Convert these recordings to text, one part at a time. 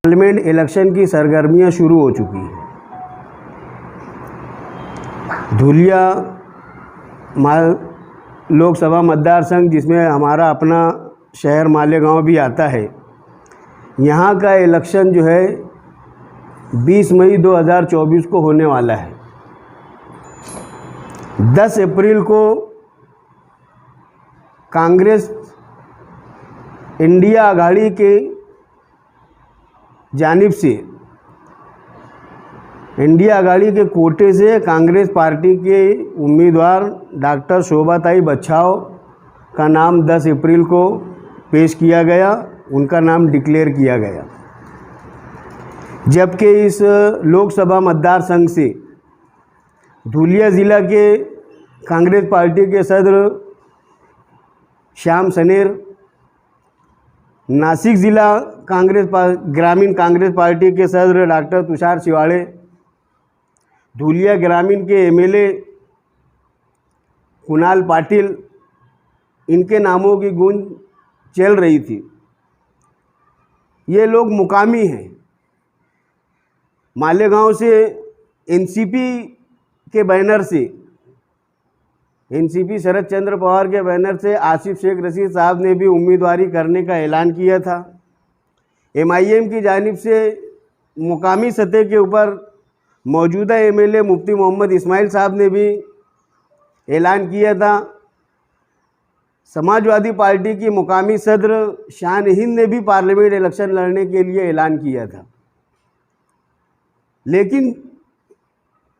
Parliament election की सरगर्मियां शुरू हो चुकी हैं। धुलिया लोकसभा मतदार संघ, जिसमें हमारा अपना शहर मालेगांव भी आता है, यहाँ का इलेक्शन जो है 20 मई 2024 को होने वाला है। 10 अप्रैल को कांग्रेस इंडिया आघाड़ी के जानिब से, इंडिया आघाड़ी के कोटे से कांग्रेस पार्टी के उम्मीदवार डॉक्टर शोभाताई बच्छाव का नाम 10 अप्रैल को पेश किया गया, उनका नाम डिक्लेयर किया गया। जबकि इस लोकसभा मतदार संघ से धुलिया ज़िला के कांग्रेस पार्टी के सदर श्याम सनेर, नासिक ज़िला ग्रामीण कांग्रेस पार्टी के सदर डॉक्टर तुषार शिवाड़े, धुलिया ग्रामीण के एमएलए कुणाल पाटिल, इनके नामों की गूंज चल रही थी। ये लोग मुकामी हैं। मालेगांव से एनसीपी के बैनर से, एनसीपी शरद चंद्र पवार के बैनर से आसिफ शेख रशीद साहब ने भी उम्मीदवारी करने का ऐलान किया था। एमआईएम की जानिब से मुकामी सतह के ऊपर मौजूदा एमएलए मुफ्ती मोहम्मद इस्माइल साहब ने भी ऐलान किया था। समाजवादी पार्टी की मुकामी सदर शान हिंद ने भी पार्लियामेंट इलेक्शन लड़ने के लिए ऐलान किया था। लेकिन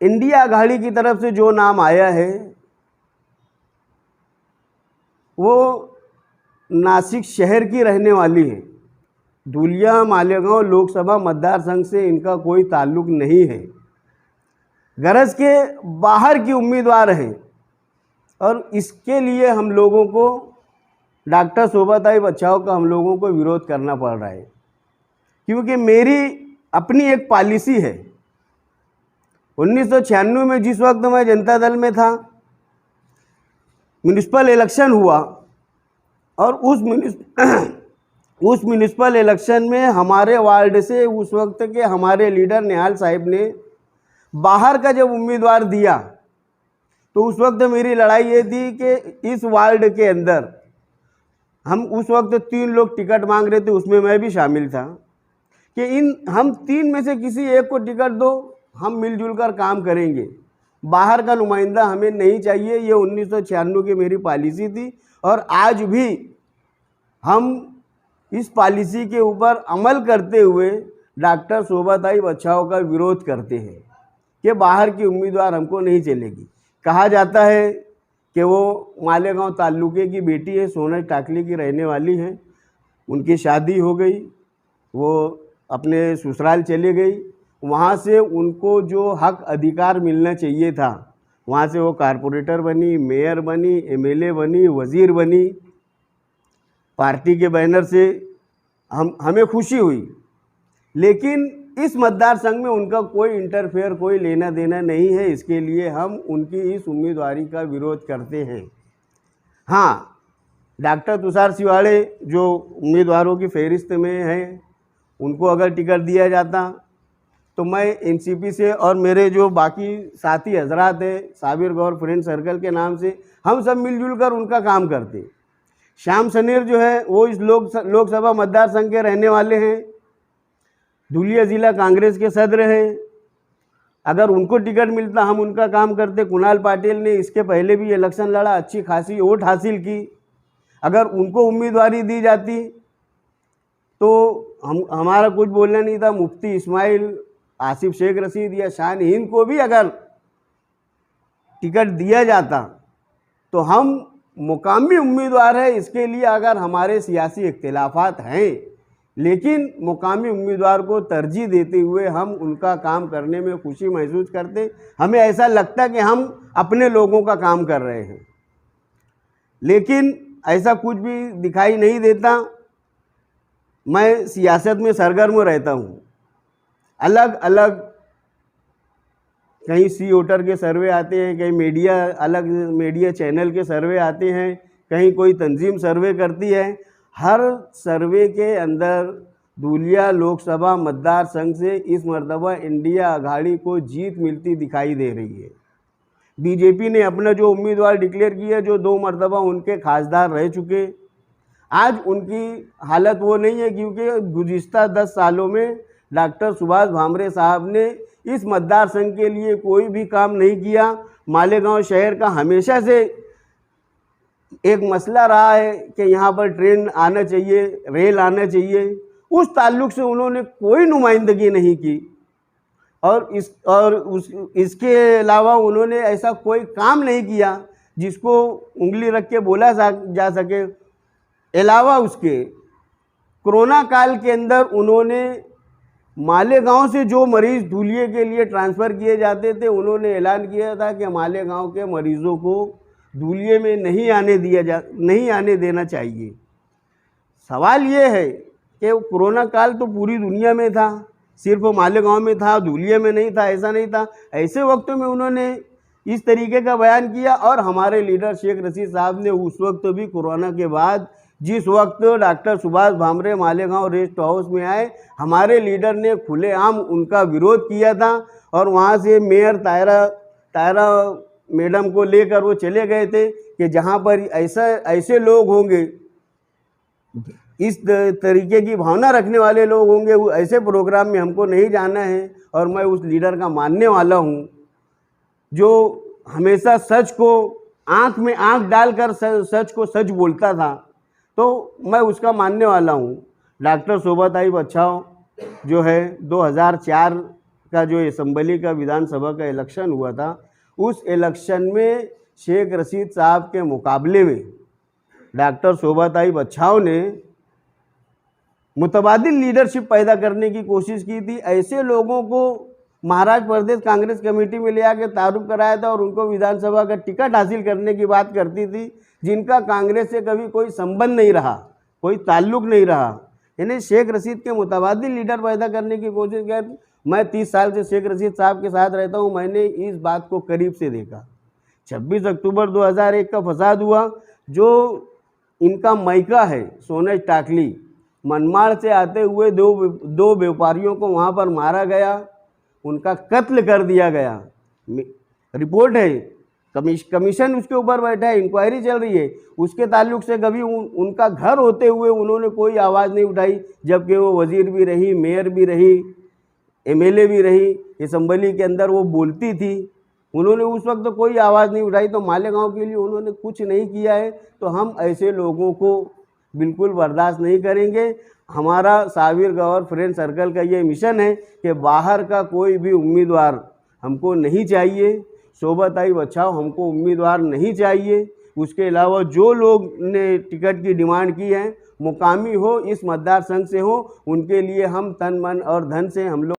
इंडिया आघाड़ी की तरफ से जो नाम आया है वो नासिक शहर की रहने वाली है। धुलिया मालेगांव लोकसभा मतदार संघ से इनका कोई ताल्लुक नहीं है। गरज के बाहर की उम्मीदवार हैं और इसके लिए हम लोगों को डॉक्टर शोभाताई बच्छाव का हम लोगों को विरोध करना पड़ रहा है, क्योंकि मेरी अपनी एक पॉलिसी है। 1996 में जिस वक्त मैं जनता दल में था, म्युनिसिपल इलेक्शन हुआ और उस म्युनिसिपल इलेक्शन में हमारे वार्ड से उस वक्त के हमारे लीडर निहाल साहिब ने बाहर का जब उम्मीदवार दिया, तो उस वक्त मेरी लड़ाई ये थी कि इस वार्ड के अंदर हम उस वक्त 3 लोग टिकट मांग रहे थे, उसमें मैं भी शामिल था, कि हम 3 में से किसी एक को टिकट दो, हम मिलजुल कर काम करेंगे, बाहर का नुमाइंदा हमें नहीं चाहिए। ये 1996 की मेरी पॉलिसी थी और आज भी हम इस पॉलिसी के ऊपर अमल करते हुए डॉक्टर शोभाताई बच्छाव का विरोध करते हैं कि बाहर की उम्मीदवार हमको नहीं चलेगी। कहा जाता है कि वो मालेगांव ताल्लुके की बेटी है, सोनल टाकली की रहने वाली है, उनकी शादी हो गई, वो अपने ससुराल चले गई। वहाँ से उनको जो हक अधिकार मिलना चाहिए था, वहाँ से वो कारपोरेटर बनी, मेयर बनी, एमएलए बनी, वज़ीर बनी। पार्टी के बैनर से हमें खुशी हुई, लेकिन इस मतदार संघ में उनका कोई इंटरफेयर, कोई लेना देना नहीं है। इसके लिए हम उनकी इस उम्मीदवारी का विरोध करते हैं। हाँ, डॉक्टर तुषार शिवाड़े जो उम्मीदवारों की फहरिस्त में हैं, उनको अगर टिकट दिया जाता तो मैं एनसीपी से और मेरे जो बाकी साथी हजरात हैं, साबिर गौर फ्रेंड सर्कल के नाम से, हम सब मिलजुल कर उनका काम करते। श्याम सनेर जो है वो इस लोकसभा मतदार संघ के रहने वाले हैं, धुलिया ज़िला कांग्रेस के सदर हैं। अगर उनको टिकट मिलता हम उनका काम करते। कुणाल पाटिल ने इसके पहले भी इलेक्शन लड़ा, अच्छी खासी वोट हासिल की। अगर उनको उम्मीदवारी दी जाती तो हमारा कुछ बोलना नहीं था। मुफ्ती इस्माइल, आसिफ शेख रशीद या शान हिंद को भी अगर टिकट दिया जाता तो हम मुकामी उम्मीदवार है। इसके लिए अगर हमारे सियासी इख्तिलाफात हैं, लेकिन मुकामी उम्मीदवार को तरजीह देते हुए हम उनका काम करने में खुशी महसूस करते। हमें ऐसा लगता कि हम अपने लोगों का काम कर रहे हैं, लेकिन ऐसा कुछ भी दिखाई नहीं देता। मैं सियासत में सरगर्म रहता हूँ। अलग अलग कहीं सी वोटर के सर्वे आते हैं, कहीं अलग मीडिया चैनल के सर्वे आते हैं, कहीं कोई तंजीम सर्वे करती है। हर सर्वे के अंदर धुलिया लोकसभा मतदार संघ से इस मर्तबा इंडिया आघाड़ी को जीत मिलती दिखाई दे रही है। बीजेपी ने अपना जो उम्मीदवार डिक्लेयर किया, जो 2 मर्तबा उनके खासदार रह चुके, आज उनकी हालत वो नहीं है, क्योंकि गुज़िश्ता 10 सालों में डॉक्टर सुभाष भामरे साहब ने इस मतदार संघ के लिए कोई भी काम नहीं किया। मालेगांव शहर का हमेशा से एक मसला रहा है कि यहाँ पर ट्रेन आना चाहिए, रेल आना चाहिए, उस ताल्लुक़ से उन्होंने कोई नुमाइंदगी नहीं की। और इसके अलावा उन्होंने ऐसा कोई काम नहीं किया जिसको उंगली रख के बोला जा सके। अलावा उसके कोरोना काल के अंदर उन्होंने मालेगांव से जो मरीज़ धुलिये के लिए ट्रांसफ़र किए जाते थे, उन्होंने ऐलान किया था कि मालेगांव के मरीज़ों को धुलिये में नहीं आने देना चाहिए। सवाल ये है कि कोरोना काल तो पूरी दुनिया में था, सिर्फ मालेगांव में था, धुलिये में नहीं था, ऐसा नहीं था। ऐसे वक्त में उन्होंने इस तरीके का बयान किया। और हमारे लीडर शेख रशीद साहब ने उस वक्त भी कोरोना के बाद, जिस वक्त doctor Subhash Bhamre Malegaon rest house में आए, हमारे लीडर ने खुलेआम उनका विरोध किया था और वहाँ से मेयर तायरा मैडम को लेकर वो चले गए थे कि जहाँ पर ऐसे लोग होंगे, इस तरीके की भावना रखने वाले लोग होंगे, वो ऐसे प्रोग्राम में हमको नहीं जाना है। और मैं उस लीडर का मानने वाला हूँ जो हमेशा सच को आँख में आँख डालकर सच को सच बोलता था, तो मैं उसका मानने वाला हूँ। डॉक्टर शोभा ताई बच्छाव जो है 2004 का जो असम्बली का विधानसभा का इलेक्शन हुआ था, उस इलेक्शन में शेख रशीद साहब के मुकाबले में डॉक्टर शोभा ताई बच्छाव ने मुतबादिल लीडरशिप पैदा करने की कोशिश की थी। ऐसे लोगों को महाराष्ट्र प्रदेश कांग्रेस कमेटी में ले आकर तारुफ कराया था और उनको विधानसभा का टिकट हासिल करने की बात करती थी, जिनका कांग्रेस से कभी कोई संबंध नहीं रहा, कोई ताल्लुक़ नहीं रहा। यानी शेख रशीद के मुतबादिल लीडर पैदा करने की कोशिश की। मैं 30 साल से शेख रशीद साहब के साथ रहता हूँ, मैंने इस बात को करीब से देखा। 26 अक्टूबर 2001 का फसाद हुआ, जो इनका मायका है सोनज टाकली, मनमाड़ से आते हुए दो व्यापारियों को वहाँ पर मारा गया, उनका कत्ल कर दिया गया। रिपोर्ट है, कमीशन उसके ऊपर बैठा है, इंक्वायरी चल रही है। उसके ताल्लुक से कभी उनका घर होते हुए उन्होंने कोई आवाज़ नहीं उठाई, जबकि वो वज़ीर भी रही, मेयर भी रही, एमएलए भी रही, असम्बली के अंदर वो बोलती थी। उन्होंने उस वक्त तो कोई आवाज़ नहीं उठाई। तो मालेगांव के लिए उन्होंने कुछ नहीं किया है, तो हम ऐसे लोगों को बिल्कुल बर्दाश्त नहीं करेंगे। हमारा साबिर गौर फ्रेंड सर्कल का ये मिशन है कि बाहर का कोई भी उम्मीदवार हमको नहीं चाहिए। शोभा ताई बच्छाव हमको उम्मीदवार नहीं चाहिए। उसके अलावा जो लोग ने टिकट की डिमांड की है, मुकामी हो, इस मतदार संघ से हो, उनके लिए हम तन मन और धन से हम लोग